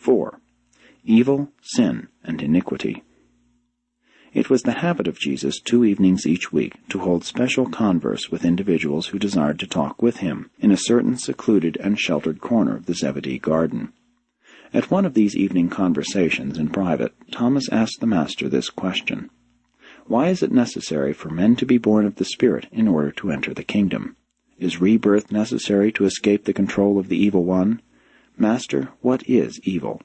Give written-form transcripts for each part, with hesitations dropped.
4. Evil, sin, and iniquity. It was the habit of Jesus 2 evenings each week to hold special converse with individuals who desired to talk with him in a certain secluded and sheltered corner of the Zebedee garden. At one of these evening conversations in private, Thomas asked the Master this question: "Why is it necessary for men to be born of the Spirit in order to enter the kingdom? Is rebirth necessary to escape the control of the evil one? Master, what is evil?"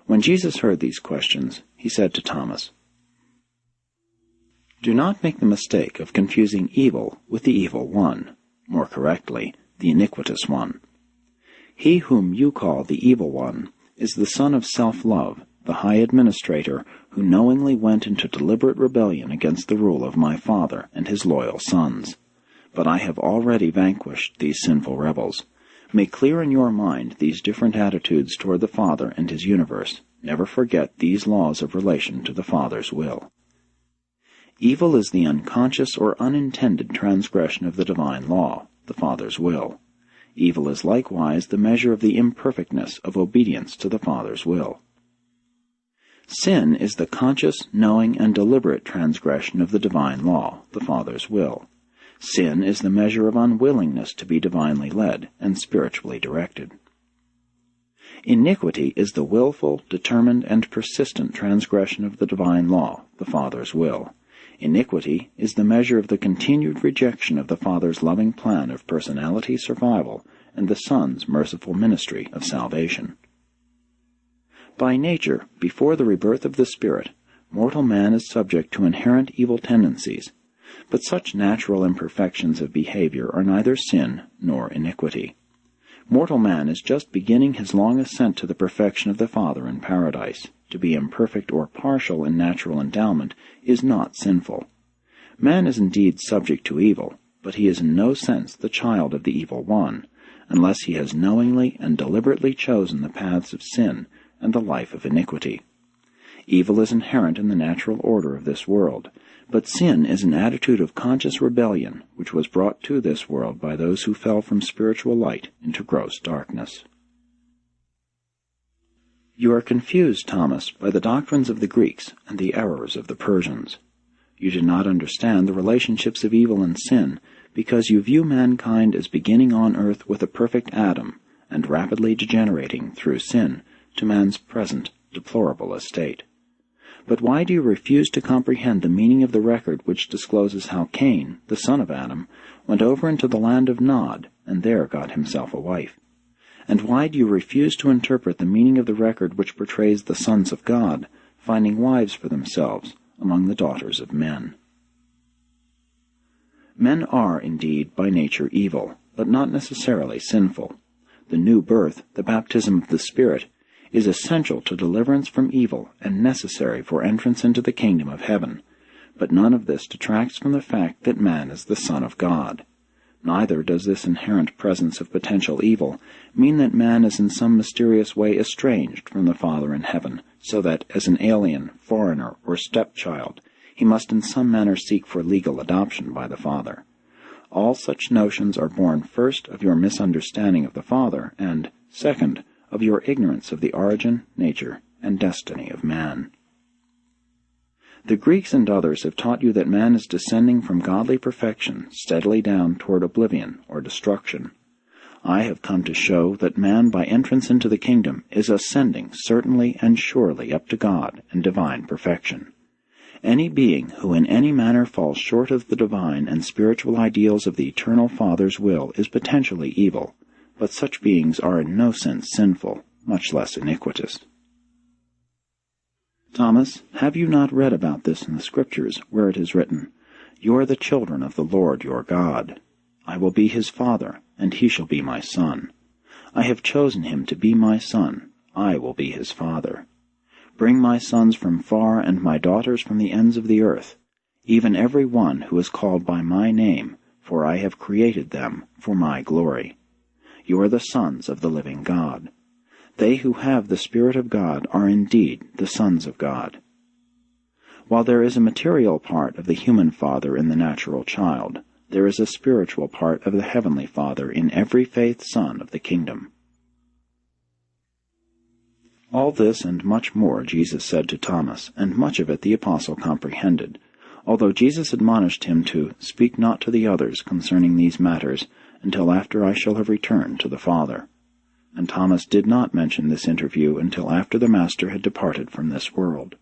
When Jesus heard these questions, he said to Thomas, "Do not make the mistake of confusing evil with the evil one, more correctly, the iniquitous one. He whom you call the evil one is the son of self-love, the high administrator who knowingly went into deliberate rebellion against the rule of my Father and his loyal sons. But I have already vanquished these sinful rebels. Make clear in your mind these different attitudes toward the Father and his universe. Never forget these laws of relation to the Father's will. Evil is the unconscious or unintended transgression of the divine law, the Father's will. Evil is likewise the measure of the imperfectness of obedience to the Father's will. Sin is the conscious, knowing, and deliberate transgression of the divine law, the Father's will. Sin is the measure of unwillingness to be divinely led and spiritually directed. Iniquity is the willful, determined, and persistent transgression of the divine law, the Father's will. Iniquity is the measure of the continued rejection of the Father's loving plan of personality survival and the Son's merciful ministry of salvation. By nature, before the rebirth of the Spirit, mortal man is subject to inherent evil tendencies, but such natural imperfections of behavior are neither sin nor iniquity. Mortal man is just beginning his long ascent to the perfection of the Father in paradise. To be imperfect or partial in natural endowment is not sinful. Man is indeed subject to evil, but he is in no sense the child of the evil one, unless he has knowingly and deliberately chosen the paths of sin and the life of iniquity. Evil is inherent in the natural order of this world, but sin is an attitude of conscious rebellion which was brought to this world by those who fell from spiritual light into gross darkness. You are confused, Thomas, by the doctrines of the Greeks and the errors of the Persians. You do not understand the relationships of evil and sin because you view mankind as beginning on earth with a perfect Adam and rapidly degenerating, through sin, to man's present deplorable estate. But why do you refuse to comprehend the meaning of the record which discloses how Cain, the son of Adam, went over into the land of Nod and there got himself a wife? And why do you refuse to interpret the meaning of the record which portrays the sons of God finding wives for themselves among the daughters of men? Men are, indeed, by nature evil, but not necessarily sinful. The new birth, the baptism of the Spirit, is essential to deliverance from evil and necessary for entrance into the kingdom of heaven, but none of this detracts from the fact that man is the Son of God. Neither does this inherent presence of potential evil mean that man is in some mysterious way estranged from the Father in heaven, so that, as an alien, foreigner, or stepchild, he must in some manner seek for legal adoption by the Father. All such notions are born first of your misunderstanding of the Father, and, second, of your ignorance of the origin, nature, and destiny of man. The Greeks and others have taught you that man is descending from godly perfection steadily down toward oblivion or destruction. I have come to show that man, by entrance into the kingdom, is ascending certainly and surely up to God and divine perfection. Any being who in any manner falls short of the divine and spiritual ideals of the eternal Father's will is potentially evil, but such beings are in no sense sinful, much less iniquitous. Thomas, have you not read about this in the Scriptures, where it is written, "You are the children of the Lord your God. I will be his father, and he shall be my son. I have chosen him to be my son. I will be his father. Bring my sons from far and my daughters from the ends of the earth, even every one who is called by my name, for I have created them for my glory. You are the sons of the living God. They who have the Spirit of God are indeed the sons of God." While there is a material part of the human father in the natural child, there is a spiritual part of the heavenly Father in every faith son of the kingdom. All this and much more Jesus said to Thomas, and much of it the apostle comprehended, although Jesus admonished him to speak not to the others concerning these matters until after I shall have returned to the Father. And Thomas did not mention this interview until after the Master had departed from this world.